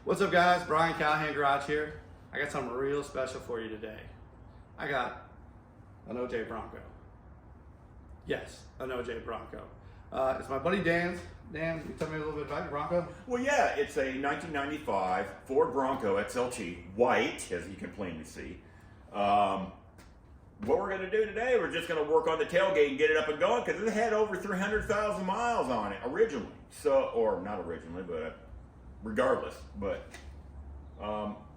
What's up guys, Brian Callahan Garage here. I got something real special for you today. I got an ojbronco. Yes, an ojbronco. It's my buddy Dan's. Dan, can you tell me a little bit about your Bronco? Well, yeah, it's a 1995 Ford Bronco XLT, white, as you can plainly see. What we're going to do today, we're just going to work on the tailgate and get it up and going because it had over 300,000 miles on it originally. So, or not originally, but regardless. But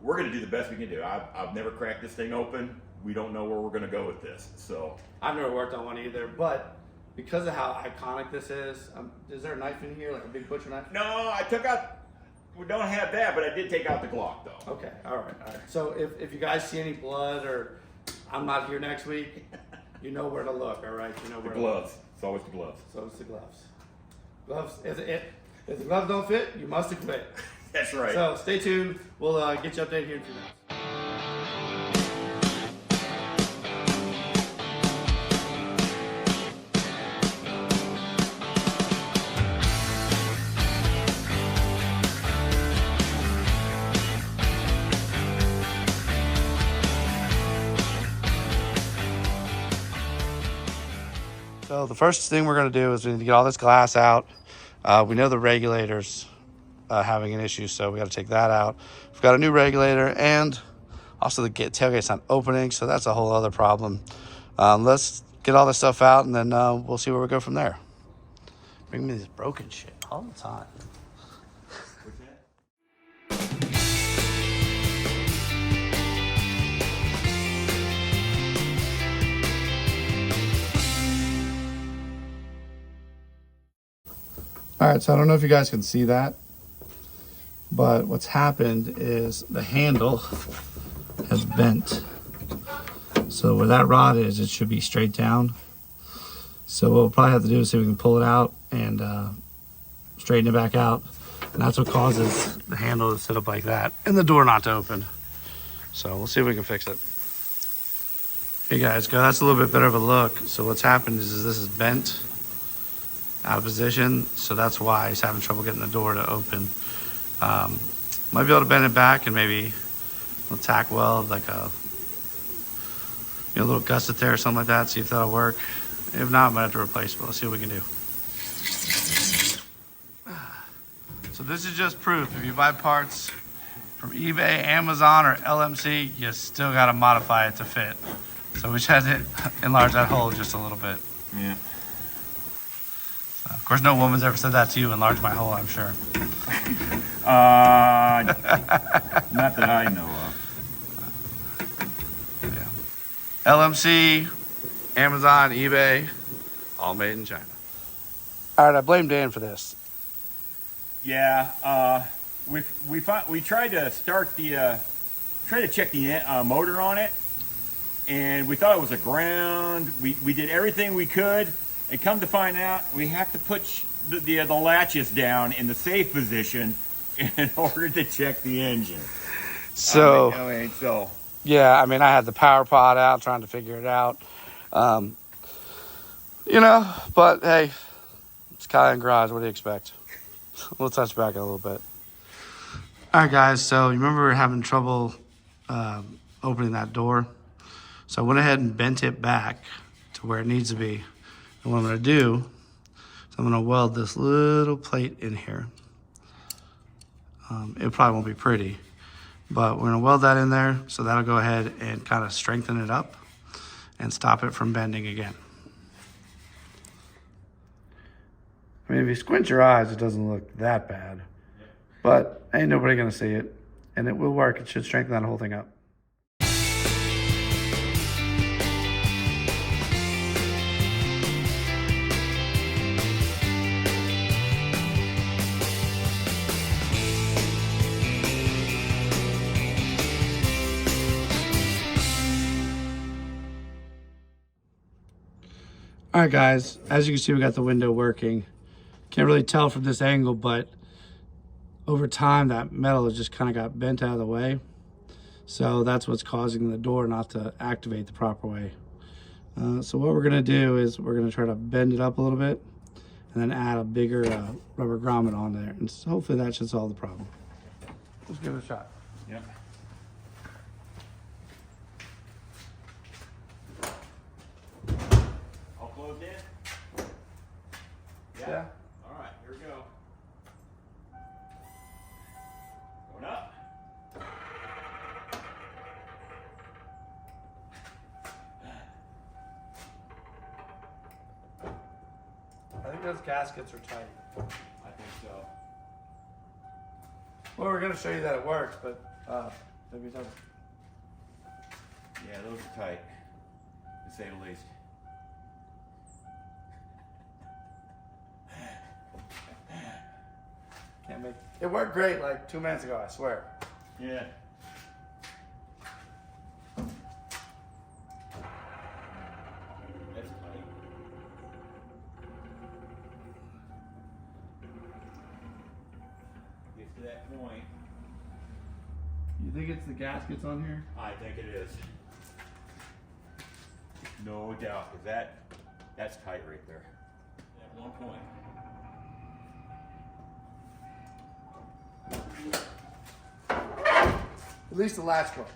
we're going to do the best we can do. I've never cracked this thing open. We don't know where we're going to go with this. So I've never worked on one either, but because of how iconic this is there a knife in here, like a big butcher knife? no, I took out. We don't have that, but I did take out the Glock though. Okay, all right. So if you guys see any blood or I'm not here next week, you know where to look, all right? You know where The gloves. It's always the gloves. So it's the gloves. Gloves, if the gloves don't fit, you must have quit. That's right. So stay tuned. We'll get you updated here in a few minutes. So the first thing we're going to do is we need to get all this glass out. We know the regulator's having an issue, so we got to take that out. We've got a new regulator, and also the tailgate's not opening, so that's a whole other problem. Let's get all this stuff out, and then we'll see where we go from there. Bring me this broken shit all the time. All right, so I don't know if you guys can see that, but what's happened is the handle has bent. So where that rod is, it should be straight down. So what we'll probably have to do is see if we can pull it out and straighten it back out. And that's what causes the handle to sit up like that and the door not to open. So we'll see if we can fix it. Hey guys, that's a little bit better of a look. So what's happened is this is bent out of position, so that's why he's having trouble getting the door to open. Might be able to bend it back and maybe we'll tack weld like a little gusset there or something like that, see if that'll work. If not, I might have to replace it, but let's see what we can do. So this is just proof. If you buy parts from eBay, Amazon, or LMC, you still got to modify it to fit. So we just had to enlarge that hole just a little bit. Yeah. Of course, no woman's ever said that to you, enlarge my hole, I'm sure. Not that I know of. Yeah. LMC, Amazon, eBay, all made in China. All right, I blame Dan for this. Yeah, we tried to start try to check the motor on it, and we thought it was a ground. We did everything we could. And come to find out, we have to put the latches down in the safe position in order to check the engine. So, yeah, I mean, I had the power pod out trying to figure it out. But hey, it's Callahan Garage. What do you expect? We'll touch back in a little bit. All right, guys. So you remember we were having trouble opening that door. So I went ahead and bent it back to where it needs to be. And what I'm going to do is I'm going to weld this little plate in here. It probably won't be pretty, but we're going to weld that in there, so that'll go ahead and kind of strengthen it up and stop it from bending again. I mean, if you squint your eyes, it doesn't look that bad, but ain't nobody going to see it, and it will work. It should strengthen that whole thing up. All right, guys, as you can see, we got the window working. Can't really tell from this angle, but over time, that metal has just kind of got bent out of the way. So that's what's causing the door not to activate the proper way. So what we're gonna do is we're gonna try to bend it up a little bit and then add a bigger rubber grommet on there. And hopefully that should solve the problem. Let's give it a shot. Yep. All closed in? Yeah. All right, here we go. Going up. I think those gaskets are tight. I think so. Well, we're going to show you that it works, but maybe it doesn't. Yeah, those are tight, to say the least. Can't make it worked great like 2 minutes ago, I swear. Yeah. That's tight. Gets to that point. You think it's the gaskets on here? I think it is. No doubt, because that's tight right there. At one point. At least the latch works.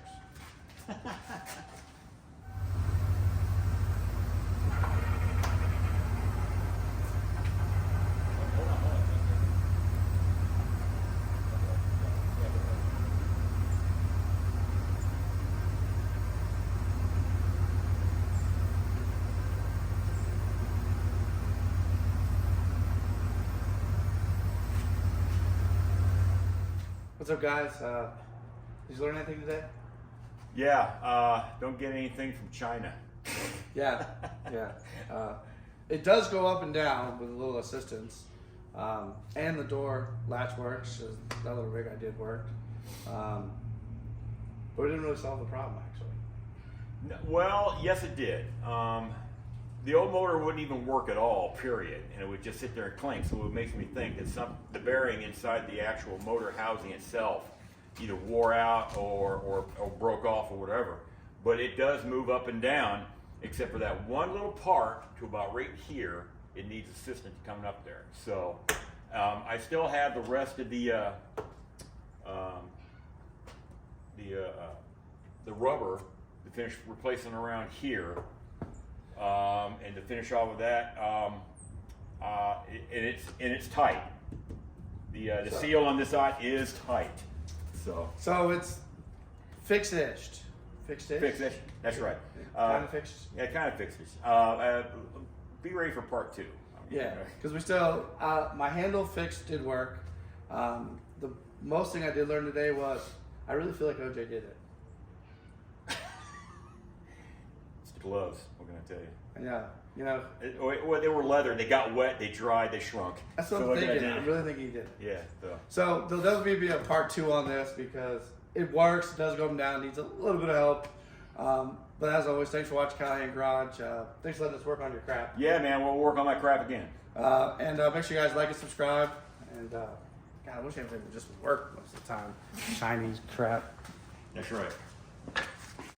What's up, guys? Did you learn anything today? Yeah, don't get anything from China. Yeah, yeah. It does go up and down with a little assistance. And the door latch works. That little rig I did worked. But it didn't really solve the problem, actually. No, well, yes it did. The old motor wouldn't even work at all, period, and it would just sit there and clink. So it makes me think that the bearing inside the actual motor housing itself either wore out or broke off or whatever. But it does move up and down, except for that one little part to about right here. It needs assistance coming up there. So I still have the rest of the rubber to finish replacing around here. And to finish off with that, and it's tight. The seal on this side is tight. So it's fixed-edged. Fixed-edged? Fixed. That's right. Kind of fixed? Yeah, kind of fixed. Be ready for part 2. Yeah, because we still, my handle fixed did work. The most thing I did learn today was I really feel like OJ did it. It's the gloves. What can I tell you? Yeah, you know. Well, they were leather. They got wet. They dried. They shrunk. That's what I'm thinking. I really think he did. Yeah. So there'll definitely be a part 2 on this because it works. It does go up and down. Needs a little bit of help. But as always, thanks for watching Callahan Garage. Thanks for letting us work on your crap. Yeah, man. We'll work on that crap again. And make sure you guys like and subscribe. And God, I wish everything would just work most of the time. Chinese crap. That's right.